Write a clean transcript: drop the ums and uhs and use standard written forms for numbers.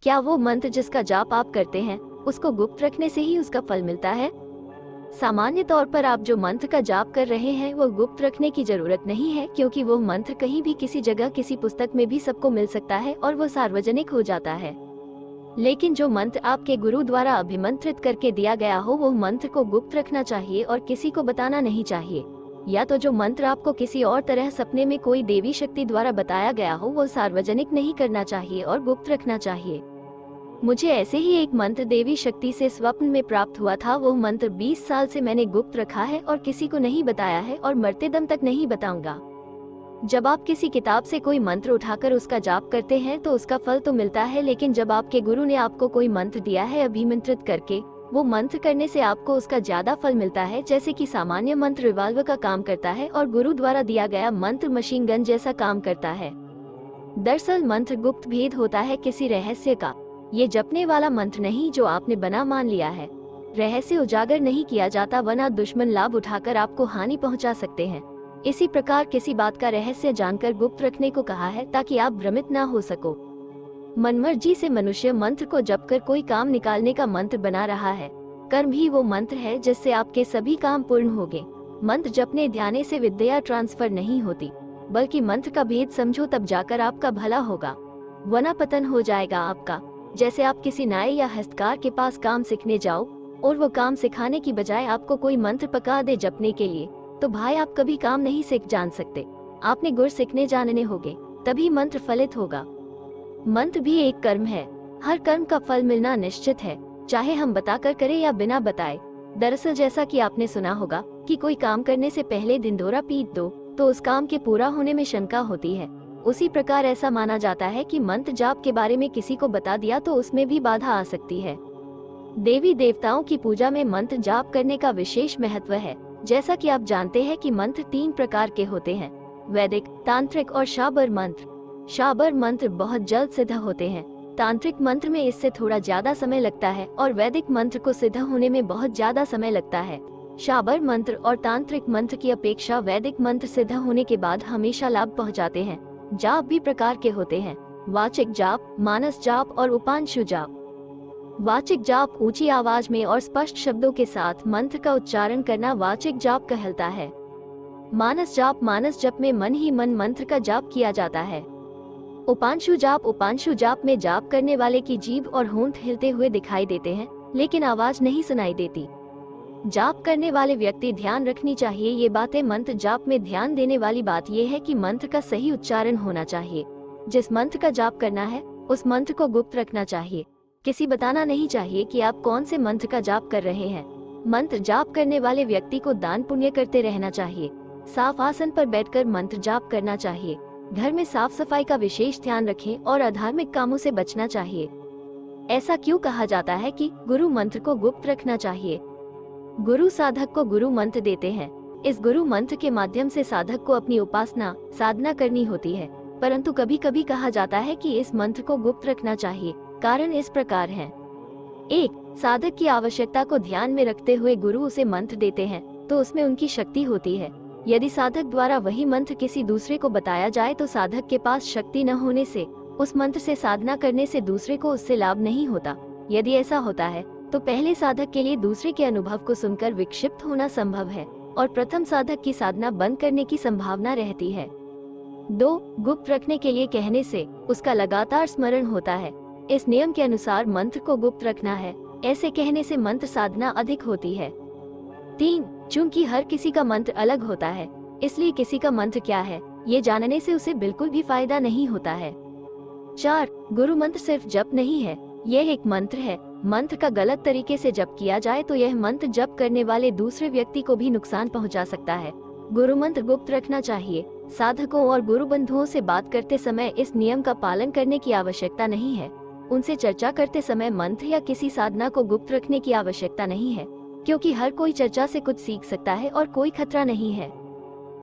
क्या वो मंत्र जिसका जाप आप करते हैं उसको गुप्त रखने से ही उसका फल मिलता है? सामान्य तौर पर आप जो मंत्र का जाप कर रहे हैं वो गुप्त रखने की जरूरत नहीं है, क्योंकि वो मंत्र कहीं भी किसी जगह किसी पुस्तक में भी सबको मिल सकता है और वो सार्वजनिक हो जाता है। लेकिन जो मंत्र आपके गुरु द्वारा अभिमंत्रित करके दिया गया हो वो मंत्र को गुप्त रखना चाहिए और किसी को बताना नहीं चाहिए। या तो जो मंत्र आपको किसी और तरह सपने में कोई देवी शक्ति द्वारा बताया गया हो वो सार्वजनिक नहीं करना चाहिए और गुप्त रखना चाहिए। मुझे ऐसे ही एक मंत्र देवी शक्ति से स्वप्न में प्राप्त हुआ था। वो मंत्र 20 साल से मैंने गुप्त रखा है और किसी को नहीं बताया है और मरते दम तक नहीं बताऊंगा। जब आप किसी किताब से कोई मंत्र उठाकर उसका जाप करते हैं तो उसका फल तो मिलता है, लेकिन जब आपके गुरु ने आपको कोई मंत्र दिया है अभिमंत्रित करके, वो मंत्र करने से आपको उसका ज्यादा फल मिलता है। जैसे कि सामान्य मंत्र रिवॉल्वर का काम करता है और गुरु द्वारा दिया गया मंत्र मशीन गन जैसा काम करता है। दरअसल मंत्र गुप्त भेद होता है किसी रहस्य का। ये जपने वाला मंत्र नहीं जो आपने बना मान लिया है। रहस्य उजागर नहीं किया जाता, वरना दुश्मन लाभ उठाकर आपको हानि पहुंचा सकते हैं। इसी प्रकार किसी बात का रहस्य जानकर गुप्त रखने को कहा है ताकि आप भ्रमित न हो सको। मनमर्जी से मनुष्य मंत्र को जप कर कोई काम निकालने का मंत्र बना रहा है। कर्म ही वो मंत्र है जिससे आपके सभी काम पूर्ण होंगे। मंत्र जपने ध्याने से विद्या ट्रांसफर नहीं होती, बल्कि मंत्र का भेद समझो तब जाकर आपका भला होगा, वरना पतन हो जाएगा आपका। जैसे आप किसी नाई या हस्तकार के पास काम सीखने जाओ और वो काम सिखाने की बजाय आपको कोई मंत्र पका दे जपने के लिए, तो भाई आप कभी काम नहीं सीख जान सकते। आपने गुर सीखने जानने होंगे, तभी मंत्र फलित होगा। मंत्र भी एक कर्म है। हर कर्म का फल मिलना निश्चित है, चाहे हम बताकर करें या बिना बताए। दरअसल जैसा कि आपने सुना होगा कि कोई काम करने से पहले ढिंढोरा पीट दो तो उस काम के पूरा होने में शंका होती है। उसी प्रकार ऐसा माना जाता है कि मंत्र जाप के बारे में किसी को बता दिया तो उसमें भी बाधा आ सकती है। देवी देवताओं की पूजा में मंत्र जाप करने का विशेष महत्व है। जैसा कि आप जानते हैं कि मंत्र 3 प्रकार के होते हैं, वैदिक, तांत्रिक और शाबर मंत्र। शाबर मंत्र बहुत जल्द सिद्ध होते हैं। तांत्रिक मंत्र में इससे थोड़ा ज्यादा समय लगता है और वैदिक मंत्र को सिद्ध होने में बहुत ज्यादा समय लगता है। शाबर मंत्र और तांत्रिक मंत्र की अपेक्षा वैदिक मंत्र सिद्ध होने के बाद हमेशा लाभ पहुंचाते हैं। जाप भी प्रकार के होते हैं, वाचिक जाप, मानस जाप और उपांशु जाप। वाचिक जाप ऊंची आवाज में और स्पष्ट शब्दों के साथ मंत्र का उच्चारण करना वाचिक जाप कहलाता है। मानस जप में मन ही मन मंत्र का जाप किया जाता है। उपांशु जाप में जाप करने वाले की जीभ और होंठ हिलते हुए दिखाई देते हैं, लेकिन आवाज नहीं सुनाई देती। जाप करने वाले व्यक्ति ध्यान रखनी चाहिए ये बातें। मंत्र जाप में ध्यान देने वाली बात यह है कि मंत्र का सही उच्चारण होना चाहिए। जिस मंत्र का जाप करना है उस मंत्र को गुप्त रखना चाहिए। किसी बताना नहीं चाहिए कि आप कौन से मंत्र का जाप कर रहे हैं। मंत्र जाप करने वाले व्यक्ति को दान पुण्य करते रहना चाहिए। साफ आसन पर बैठकर मंत्र जाप करना चाहिए। घर में साफ सफाई का विशेष ध्यान रखें और अधार्मिक कामों से बचना चाहिए। ऐसा क्यों कहा जाता है कि गुरु मंत्र को गुप्त रखना चाहिए? गुरु साधक को गुरु मंत्र देते हैं। इस गुरु मंत्र के माध्यम से साधक को अपनी उपासना साधना करनी होती है, परंतु कभी कभी कहा जाता है कि इस मंत्र को गुप्त रखना चाहिए। कारण इस प्रकार हैं। 1. साधक की आवश्यकता को ध्यान में रखते हुए गुरु उसे मंत्र देते हैं तो उसमें उनकी शक्ति होती है। यदि साधक द्वारा वही मंत्र किसी दूसरे को बताया जाए तो साधक के पास शक्ति न होने से उस मंत्र से साधना करने से दूसरे को उससे लाभ नहीं होता। यदि ऐसा होता है तो पहले साधक के लिए दूसरे के अनुभव को सुनकर विक्षिप्त होना संभव है और प्रथम साधक की साधना बंद करने की संभावना रहती है। 2. गुप्त रखने के लिए कहने से उसका लगातार स्मरण होता है। इस नियम के अनुसार मंत्र को गुप्त रखना है। ऐसे कहने से मंत्र साधना अधिक होती है। 3. चूंकि हर किसी का मंत्र अलग होता है, इसलिए किसी का मंत्र क्या है ये जानने से उसे बिल्कुल भी फायदा नहीं होता है। 4. गुरु मंत्र सिर्फ जप नहीं है, यह एक मंत्र है। मंत्र का गलत तरीके से जप किया जाए तो यह मंत्र जप करने वाले दूसरे व्यक्ति को भी नुकसान पहुंचा सकता है। गुरु मंत्र गुप्त रखना चाहिए। साधकों और गुरु बंधुओं से बात करते समय इस नियम का पालन करने की आवश्यकता नहीं है। उनसे चर्चा करते समय मंत्र या किसी साधना को गुप्त रखने की आवश्यकता नहीं है, क्योंकि हर कोई चर्चा से कुछ सीख सकता है और कोई खतरा नहीं है।